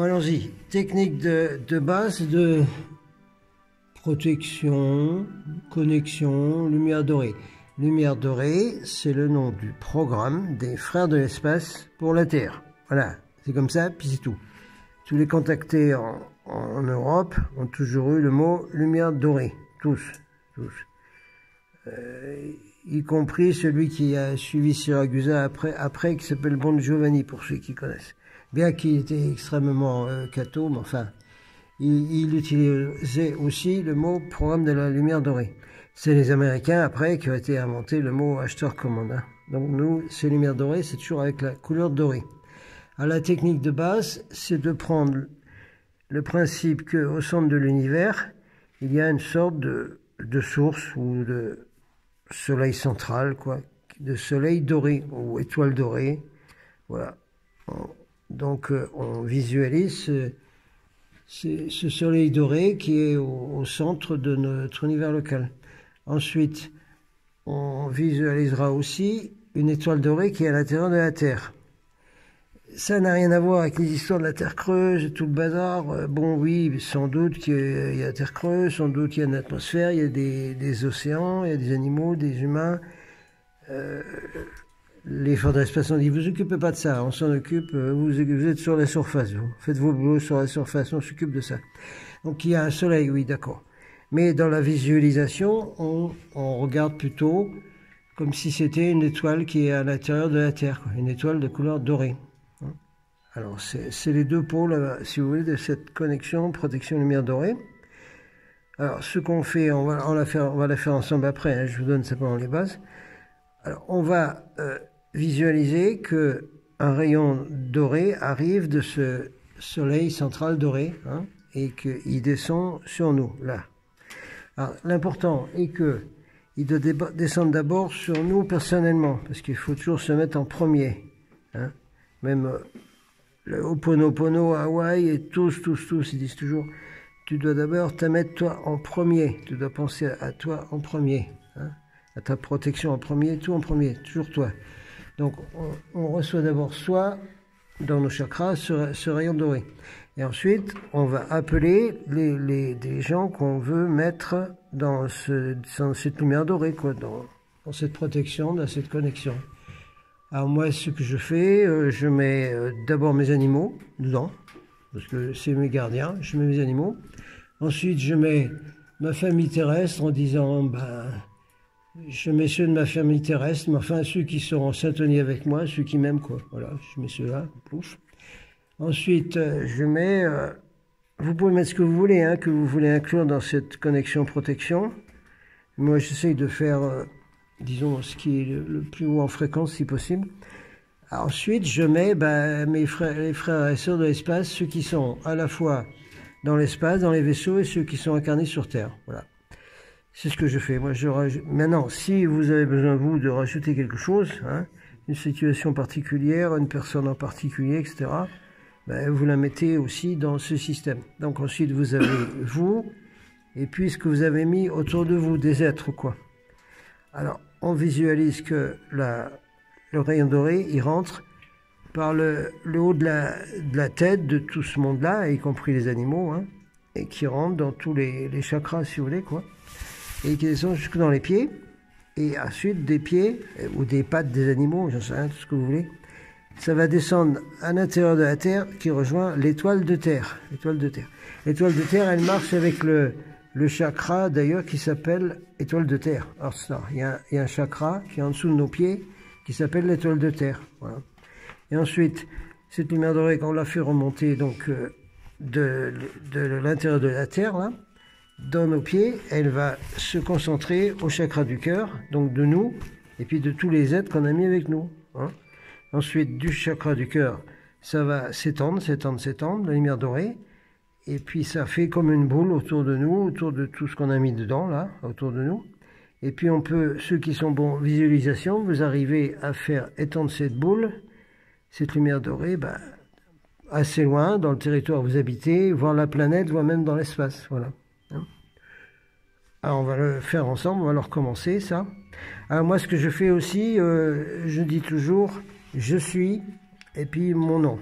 allons-y. Technique de base de protection, connexion, lumière dorée. Lumière dorée, c'est le nom du programme des Frères de l'espace pour la Terre. Voilà, c'est comme ça, puis c'est tout. Tous les contactés en Europe ont toujours eu le mot lumière dorée. Tous. Y compris celui qui a suivi Siragusa après qui s'appelle Bon Giovanni, pour ceux qui connaissent. Bien qu'il était extrêmement catho, mais enfin, il utilisait aussi le mot programme de la lumière dorée. C'est les Américains, après, qui ont été inventé le mot acheteur commande. Hein. Donc nous, ces lumières dorées, c'est toujours avec la couleur dorée. Alors, la technique de base, c'est de prendre le principe qu'au centre de l'univers, il y a une sorte de source ou de soleil central, quoi, de soleil doré ou étoile dorée. Voilà. Donc, on visualise ce soleil doré qui est au centre de notre univers local. Ensuite, on visualisera aussi une étoile dorée qui est à l'intérieur de la Terre. Ça n'a rien à voir avec les histoires de la Terre creuse et tout le bazar. Bon, oui, sans doute qu'il y a la Terre creuse, sans doute il y a une atmosphère, il y a des océans, il y a des animaux, des humains. Les Frères de l'espace ont dit, vous occupez pas de ça, on s'en occupe, vous êtes sur la surface, vous faites vos boulots sur la surface, on s'occupe de ça. Donc il y a un soleil, oui, d'accord. Mais dans la visualisation, on regarde plutôt comme si c'était une étoile qui est à l'intérieur de la Terre, quoi, une étoile de couleur dorée. Alors c'est les deux pôles, si vous voulez, de cette connexion protection lumière dorée. Alors ce qu'on fait, on va la faire ensemble après, hein, je vous donne simplement les bases. Alors on va visualiser que un rayon doré arrive de ce soleil central doré, hein, et qu'il descend sur nous, là. Alors, l'important est qu'il doit descendre d'abord sur nous personnellement, parce qu'il faut toujours se mettre en premier. Hein. Même le Ho'oponopono à Hawaï, et tous, ils disent toujours, tu dois d'abord te mettre toi en premier, tu dois penser à toi en premier, hein, à ta protection en premier, tout en premier, toujours toi. Donc, on reçoit d'abord soi, dans nos chakras, ce rayon doré. Et ensuite, on va appeler des gens qu'on veut mettre dans cette lumière dorée, quoi, dans cette protection, dans cette connexion. Alors moi, ce que je fais, je mets d'abord mes animaux dedans, parce que c'est mes gardiens, je mets mes animaux. Ensuite, je mets ma famille terrestre en disant, ben, je mets ceux de ma famille terrestre, mais enfin ceux qui seront en syntonie avec moi, ceux qui m'aiment, quoi. Voilà, je mets ceux-là, pouf. Ensuite, je mets, vous pouvez mettre ce que vous voulez, hein, que vous voulez inclure dans cette connexion protection. Moi, j'essaye de faire, disons, ce qui est le plus haut en fréquence, si possible. Ensuite, je mets les frères et sœurs de l'espace, ceux qui sont à la fois dans l'espace, dans les vaisseaux, et ceux qui sont incarnés sur Terre. Voilà. C'est ce que je fais. Moi, maintenant, si vous avez besoin, vous, de rajouter quelque chose, hein, une situation particulière, une personne en particulier, etc., vous la mettez aussi dans ce système. Donc ensuite, vous avez vous, et puis ce que vous avez mis autour de vous, des êtres, quoi. Alors, on visualise que le rayon doré, il rentre par le haut de la tête de tout ce monde-là, y compris les animaux, hein, et qui rentre dans tous les chakras, si vous voulez, quoi, et qui descend jusque dans les pieds, et ensuite des pieds, ou des pattes des animaux, j'en sais rien, tout ce que vous voulez, ça va descendre à l'intérieur de la Terre qui rejoint l'étoile de Terre. L'étoile de Terre. L'étoile de Terre, elle marche avec le chakra d'ailleurs qui s'appelle étoile de Terre. Alors ça, il y a un chakra qui est en dessous de nos pieds qui s'appelle l'étoile de Terre. Voilà. Et ensuite, cette lumière dorée, quand on la fait remonter donc de l'intérieur de la Terre, là, dans nos pieds, elle va se concentrer au chakra du cœur, donc de nous, et puis de tous les êtres qu'on a mis avec nous. Hein. Ensuite, du chakra du cœur, ça va s'étendre, la lumière dorée. Et puis, ça fait comme une boule autour de nous, autour de tout ce qu'on a mis dedans, là, autour de nous. Et puis, on peut, ceux qui sont bons en visualisation, vous arrivez à faire étendre cette boule, cette lumière dorée, assez loin, dans le territoire où vous habitez, voire la planète, voire même dans l'espace. Voilà. Alors, on va le faire ensemble, on va le recommencer, ça. Alors, moi, ce que je fais aussi, je dis toujours... Je suis, et puis mon nom.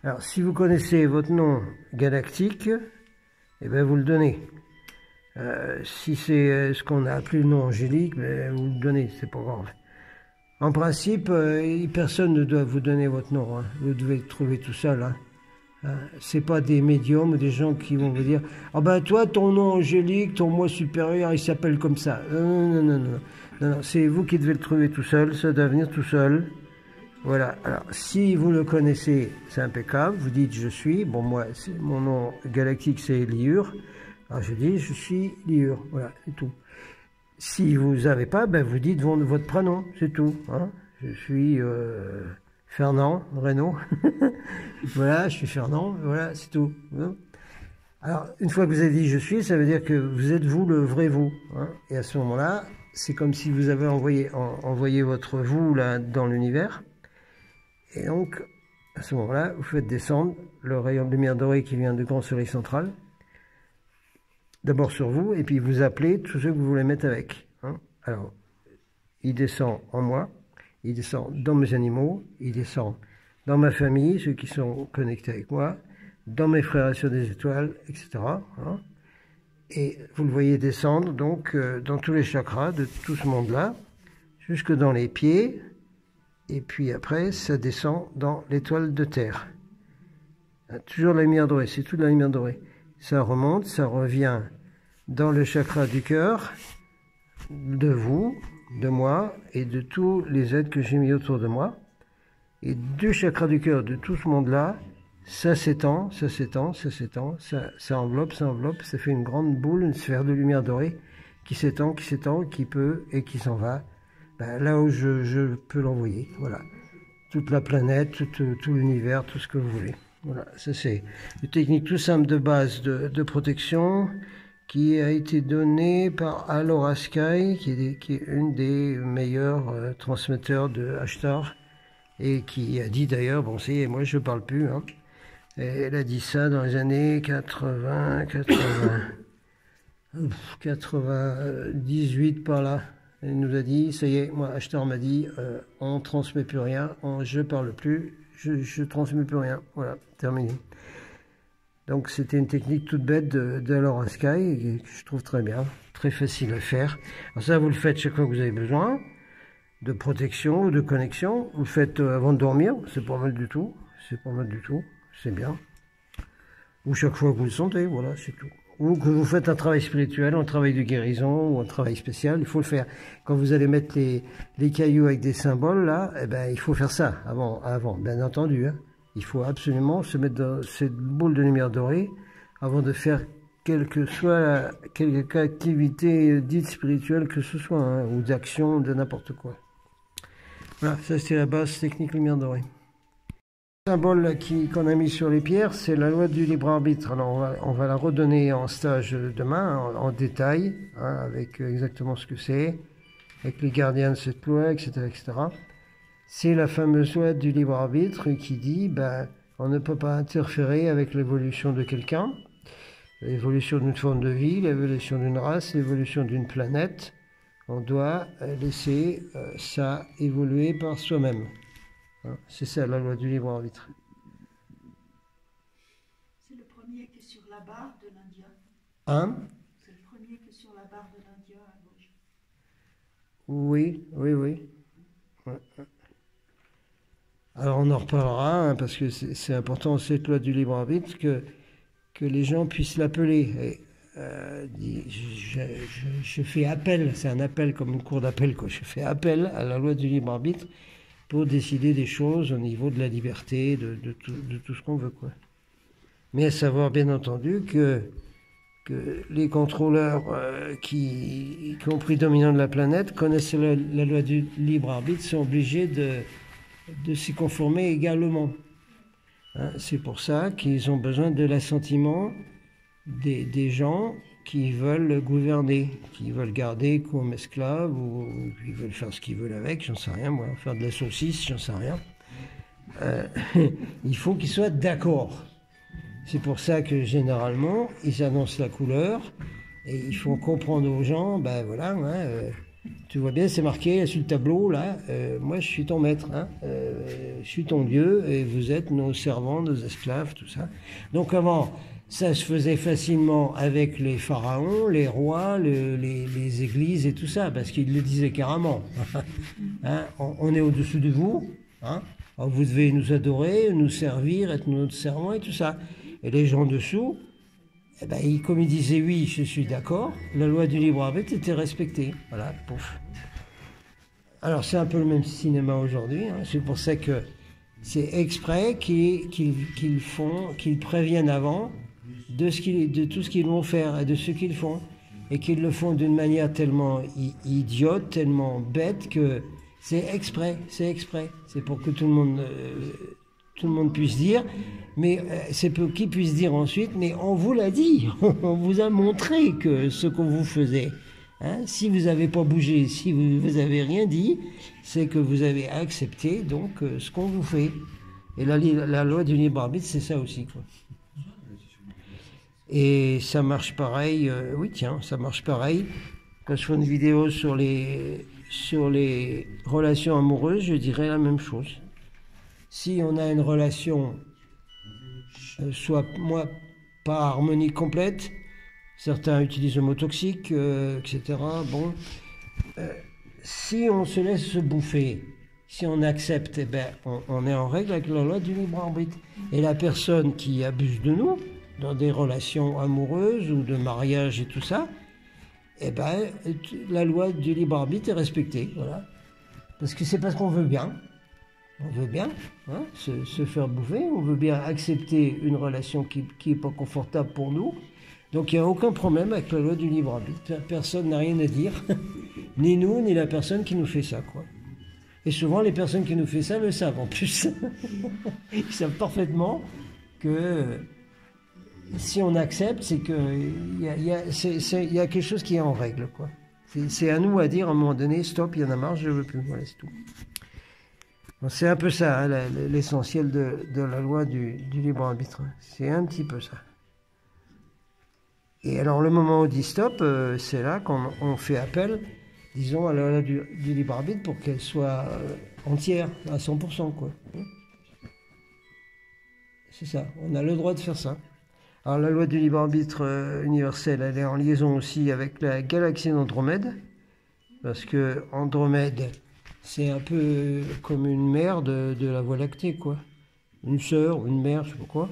Alors, si vous connaissez votre nom galactique, eh bien, vous le donnez. Si c'est ce qu'on a appelé le nom angélique, ben, vous le donnez, c'est pas grave. En principe, personne ne doit vous donner votre nom. Hein. Vous devez le trouver tout seul. Hein. C'est pas des médiums ou des gens qui vont vous dire « Ah ben toi, ton nom angélique, ton moi supérieur, il s'appelle comme ça. » Non, c'est vous qui devez le trouver tout seul, ça doit venir tout seul. Voilà, alors si vous le connaissez, c'est impeccable, vous dites « Je suis », bon moi, mon nom galactique c'est Liur, alors je dis « Je suis Liur », voilà, c'est tout. Si vous n'avez pas, ben vous dites votre prénom, c'est tout. Hein. Je suis Fernand Reynaud. Voilà, je suis Fernand, voilà, c'est tout. Alors, une fois que vous avez dit je suis, ça veut dire que vous êtes vous, le vrai vous. Hein. Et à ce moment-là, c'est comme si vous avez envoyé votre vous là dans l'univers. Et donc, à ce moment-là, vous faites descendre le rayon de lumière dorée qui vient du grand soleil central. D'abord sur vous, et puis vous appelez tous ceux que vous voulez mettre avec. Hein. Alors, il descend en moi, il descend dans mes animaux, il descend dans ma famille, ceux qui sont connectés avec moi, dans mes frères et sœurs des étoiles, etc. Hein. Et vous le voyez descendre donc dans tous les chakras de tout ce monde-là, jusque dans les pieds, et puis après ça descend dans l'étoile de terre. Hein, toujours la lumière dorée, c'est toute la lumière dorée. Ça remonte, ça revient dans le chakra du cœur, de vous, de moi et de tous les êtres que j'ai mis autour de moi. Et du chakra du cœur de tout ce monde-là, ça s'étend, ça s'étend, ça s'étend, ça enveloppe, ça fait une grande boule, une sphère de lumière dorée qui s'étend, qui peut et qui s'en va. Ben, là où je peux l'envoyer, voilà. Toute la planète, tout l'univers, tout ce que vous voulez. Voilà, ça c'est une technique tout simple de base de protection qui a été donnée par Alora Sky, qui est une des meilleurs transmetteurs de Ashtar, et qui a dit d'ailleurs, bon c'est, moi je parle plus, hein, et elle a dit ça dans les années 98 par là. Elle nous a dit, ça y est, moi Ashtar m'a dit, on transmet plus rien, je parle plus, je transmets plus rien, voilà, terminé. Donc c'était une technique toute bête de Alora Sky, que je trouve très bien, très facile à faire. Alors ça, vous le faites chaque fois que vous avez besoin de protection ou de connexion. Vous le faites avant de dormir, c'est pas mal du tout, c'est bien. Ou chaque fois que vous le sentez, voilà, c'est tout. Ou que vous faites un travail spirituel, un travail de guérison ou un travail spécial, il faut le faire. Quand vous allez mettre les cailloux avec des symboles, là, eh ben, il faut faire ça avant bien entendu. Hein. Il faut absolument se mettre dans cette boule de lumière dorée avant de faire quelque activité dite spirituelle que ce soit, hein, ou d'action, de n'importe quoi. Voilà, ça c'était la base technique lumière dorée. Le symbole qu'on a mis sur les pierres, c'est la loi du libre arbitre. Alors on va la redonner en stage demain, en détail, hein, avec exactement ce que c'est, avec les gardiens de cette loi, etc. etc. C'est la fameuse loi du libre arbitre qui dit ben, on ne peut pas interférer avec l'évolution de quelqu'un, l'évolution d'une forme de vie, l'évolution d'une race, l'évolution d'une planète. On doit laisser ça évoluer par soi-même. Hein, c'est ça la loi du libre arbitre. C'est le premier qui est sur la barre de l'Indien. Hein? C'est le premier qui est sur la barre de l'Indien à gauche. Oui. Ouais. Alors on en reparlera, hein, parce que c'est important cette loi du libre arbitre que les gens puissent l'appeler. Je fais appel, c'est un appel comme une cour d'appel, quoi. Je fais appel à la loi du libre arbitre pour décider des choses au niveau de la liberté, de tout ce qu'on veut, quoi. Mais à savoir bien entendu que les contrôleurs qui ont pris dominant de la planète connaissent la loi du libre arbitre, sont obligés de s'y conformer également. Hein, c'est pour ça qu'ils ont besoin de l'assentiment des gens qui veulent gouverner, qui veulent garder comme esclaves, ou qui veulent faire ce qu'ils veulent avec, j'en sais rien, moi, faire de la saucisse, j'en sais rien. Il faut qu'ils soient d'accord. C'est pour ça que généralement, ils annoncent la couleur, et il faut comprendre aux gens, ben voilà, Tu vois bien, c'est marqué sur le tableau, là, moi je suis ton maître, hein, je suis ton Dieu, et vous êtes nos servants, nos esclaves, tout ça. Donc avant, ça se faisait facilement avec les pharaons, les rois, les églises et tout ça, parce qu'ils le disaient carrément. Hein, on est au-dessus de vous, hein, alors vous devez nous adorer, nous servir, être notre servant et tout ça. Et les gens dessous, eh ben, comme ils disaient oui, je suis d'accord, la loi du libre arbitre était respectée. Voilà, pouf. Alors c'est un peu le même cinéma aujourd'hui, hein. C'est pour ça que c'est exprès qu'ils font, qu'ils préviennent avant de tout ce qu'ils vont faire et de ce qu'ils font, et qu'ils le font d'une manière tellement idiote, tellement bête que c'est exprès, c'est pour que tout le monde puisse dire, mais c'est pour qu'ils puissent dire ensuite, mais on vous l'a dit, on vous a montré que ce qu'on vous faisait. Hein, si vous n'avez pas bougé, si vous n'avez rien dit, c'est que vous avez accepté donc ce qu'on vous fait. Et la loi du libre arbitre, c'est ça aussi, quoi. Et ça marche pareil, oui tiens, ça marche pareil. Quand je fais une vidéo sur les relations amoureuses, je dirais la même chose. Si on a une relation, soit moi, pas harmonique complète, certains utilisent le mot toxique, etc. Bon, si on se laisse se bouffer, si on accepte, eh ben, on est en règle avec la loi du libre arbitre. Et la personne qui abuse de nous, dans des relations amoureuses ou de mariage et tout ça, eh ben, la loi du libre arbitre est respectée, voilà. Parce que c'est parce qu'on veut bien. On veut bien, hein, se faire bouffer, on veut bien accepter une relation qui n'est pas confortable pour nous. Donc il n'y a aucun problème avec la loi du libre arbitre. Personne n'a rien à dire, ni nous, ni la personne qui nous fait ça, quoi. Et souvent, les personnes qui nous font ça le savent en plus. Ils savent parfaitement que si on accepte, c'est qu'il y a quelque chose qui est en règle, quoi. C'est à nous à dire à un moment donné, stop, il y en a marre, je ne veux plus, voilà, c'est tout. C'est un peu ça, hein, l'essentiel de la loi du libre arbitre. C'est un petit peu ça. Et alors le moment où on dit stop, c'est là qu'on fait appel, disons, à la loi du libre arbitre pour qu'elle soit entière, à 100%, quoi. C'est ça, on a le droit de faire ça. Alors la loi du libre arbitre universel, elle est en liaison aussi avec la galaxie d'Andromède, parce que Andromède, c'est un peu comme une mère de la Voie lactée, quoi. Une sœur ou une mère, je sais pas quoi.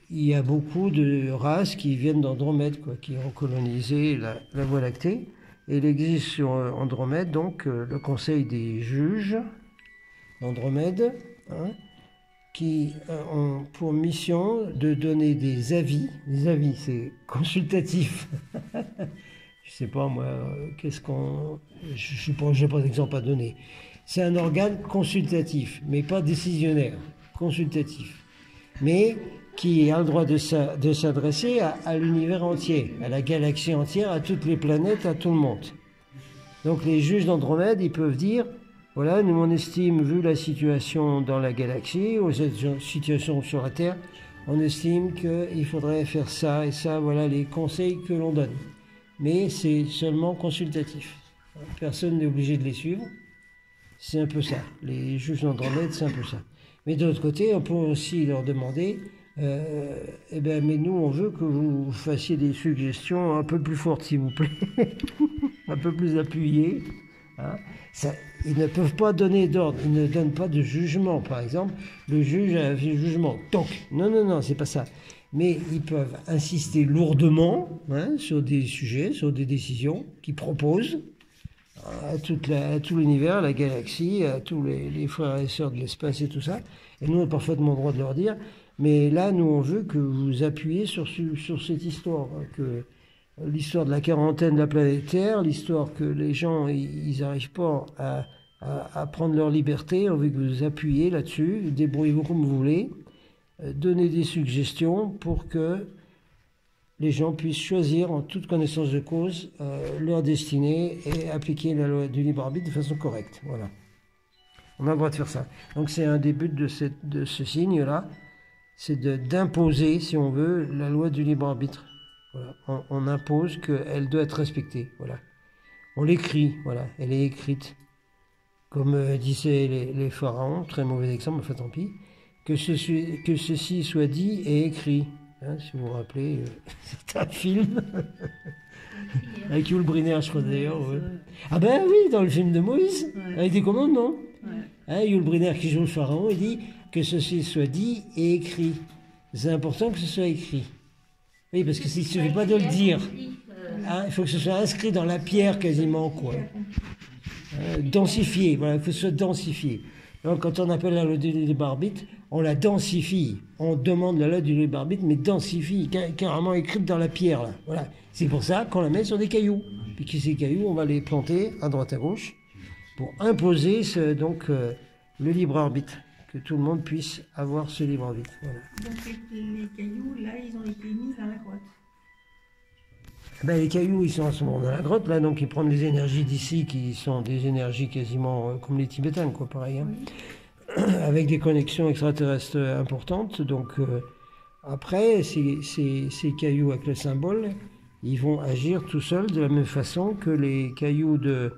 Il y a beaucoup de races qui viennent d'Andromède, quoi, qui ont colonisé la Voie lactée. Et il existe sur Andromède, donc, le conseil des juges d'Andromède, hein, qui ont pour mission de donner des avis. Les avis, c'est consultatif. Je sais pas, moi, je n'ai pas d'exemple à donner. C'est un organe consultatif, mais pas décisionnaire, consultatif. Mais qui a le droit de s'adresser à l'univers entier, à la galaxie entière, à toutes les planètes, à tout le monde. Donc les juges d'Andromède, ils peuvent dire, voilà, nous on estime, vu la situation dans la galaxie, ou cette situation sur la Terre, on estime qu'il faudrait faire ça et ça, voilà les conseils que l'on donne. Mais c'est seulement consultatif. Personne n'est obligé de les suivre. C'est un peu ça. Les juges d'Andromède, c'est un peu ça. Mais de l'autre côté, on peut aussi leur demander, eh ben, mais nous, on veut que vous fassiez des suggestions un peu plus fortes, s'il vous plaît, un peu plus appuyées. Hein. Ça, ils ne peuvent pas donner d'ordre, ils ne donnent pas de jugement, par exemple. Le juge a un jugement, donc, non, c'est pas ça. Mais ils peuvent insister lourdement, hein, sur des sujets, sur des décisions qu'ils proposent à tout l'univers, à la galaxie, à tous les frères et sœurs de l'espace et tout ça. Et nous, on a parfaitement le droit de leur dire, mais là, nous, on veut que vous appuyiez sur cette histoire, hein, que l'histoire de la quarantaine de la planète Terre, l'histoire que les gens, ils n'arrivent pas à prendre leur liberté, on veut que vous appuyiez là-dessus, débrouillez-vous comme vous voulez, donnez des suggestions pour que les gens puissent choisir en toute connaissance de cause leur destinée et appliquer la loi du libre arbitre de façon correcte. Voilà. On a le droit de faire ça. Donc c'est un des buts de ce signe-là, c'est d'imposer, si on veut, la loi du libre arbitre. Voilà. On impose qu'elle doit être respectée. Voilà. On l'écrit, voilà, elle est écrite. Comme disaient les pharaons, très mauvais exemple, enfin tant pis, que ceci soit dit et écrit. Hein, si vous vous rappelez, c'est un film avec Yul Brynner, je crois d'ailleurs. Ouais. Ah ben oui, dans le film de Moïse, avec des commandements. Hein, Yul Brynner qui joue le pharaon, il dit que ceci soit dit et écrit. C'est important que ce soit écrit. Oui, parce que s'il ne suffit pas de le dire, hein, il faut que ce soit inscrit dans la pierre quasiment, quoi. Densifié, voilà, il faut que ce soit densifié. Donc, quand on appelle la loi du libre arbitre, on la densifie. On demande la loi du libre arbitre, mais densifie, carrément écrite dans la pierre. Là. Voilà. C'est pour ça qu'on la met sur des cailloux. Puis que ces cailloux, on va les planter à droite à gauche pour imposer le libre arbitre, que tout le monde puisse avoir ce libre arbitre. Voilà. Donc les cailloux, là, ils ont été mis dans la grotte. Ben, les cailloux, ils sont en ce moment dans la grotte, là, donc ils prennent des énergies d'ici qui sont des énergies quasiment comme les Tibétains, quoi, pareil. Hein. Oui. Avec des connexions extraterrestres importantes. Donc, après, ces cailloux avec le symbole, ils vont agir tout seuls de la même façon que les cailloux de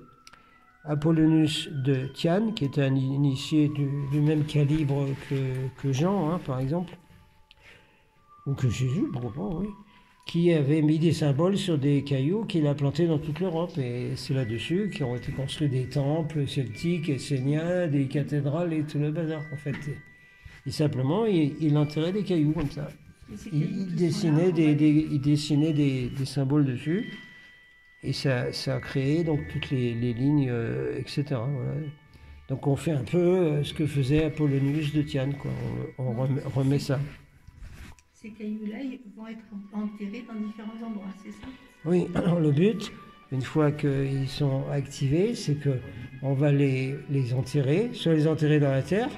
Apollonius de Tian, qui est un initié du même calibre que Jean, hein, par exemple, ou que Jésus, pourquoi pas, oui, qui avait mis des symboles sur des cailloux qu'il a plantés dans toute l'Europe. Et c'est là-dessus qu'ont été construits des temples celtiques, esséniens, des cathédrales et tout le bazar, en fait. Et simplement, il enterrait des cailloux comme ça. Il dessinait des symboles dessus. Et ça a créé donc toutes les lignes, etc. Voilà. Donc on fait un peu ce que faisait Apollonius de Tian, quoi. On remet ça. Ces cailloux-là, ils vont être enterrés dans différents endroits, c'est ça? Oui, alors le but, une fois qu'ils sont activés, c'est qu'on va les enterrer, soit les enterrer dans la terre,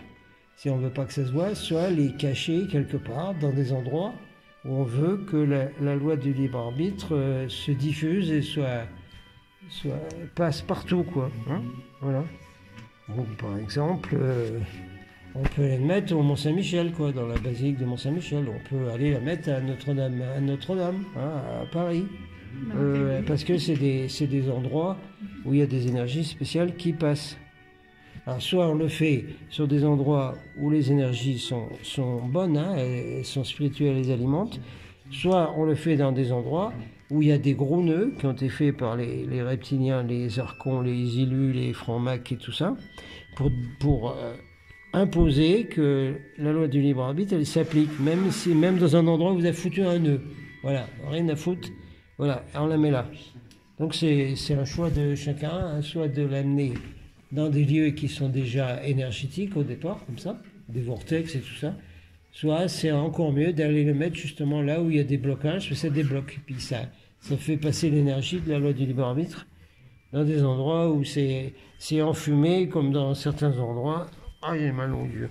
si on ne veut pas que ça se voit, soit les cacher quelque part dans des endroits où on veut que la loi du libre arbitre se diffuse et passe partout, quoi. Hein, voilà. Donc, par exemple, on peut les mettre au Mont-Saint-Michel, quoi, dans la basilique de Mont-Saint-Michel. On peut aller la mettre à Notre-Dame, hein, à Paris. Parce que c'est des endroits où il y a des énergies spéciales qui passent. Alors, soit on le fait sur des endroits où les énergies sont bonnes, hein, elles sont spirituelles, elles les alimentent, soit on le fait dans des endroits où il y a des gros nœuds qui ont été faits par les reptiliens, les archons, les illus, les francs-macs et tout ça, pour imposer que la loi du libre arbitre, elle s'applique, même dans un endroit où vous avez foutu un nœud. Voilà, rien à foutre, voilà, on la met là. Donc c'est un choix de chacun, un choix de l'amener dans des lieux qui sont déjà énergétiques au départ, comme ça, des vortex et tout ça, soit c'est encore mieux d'aller le mettre justement là où il y a des blocages, ça débloque, puis ça fait passer l'énergie de la loi du libre arbitre dans des endroits où c'est enfumé, comme dans certains endroits. Ah, il est mal aux yeux.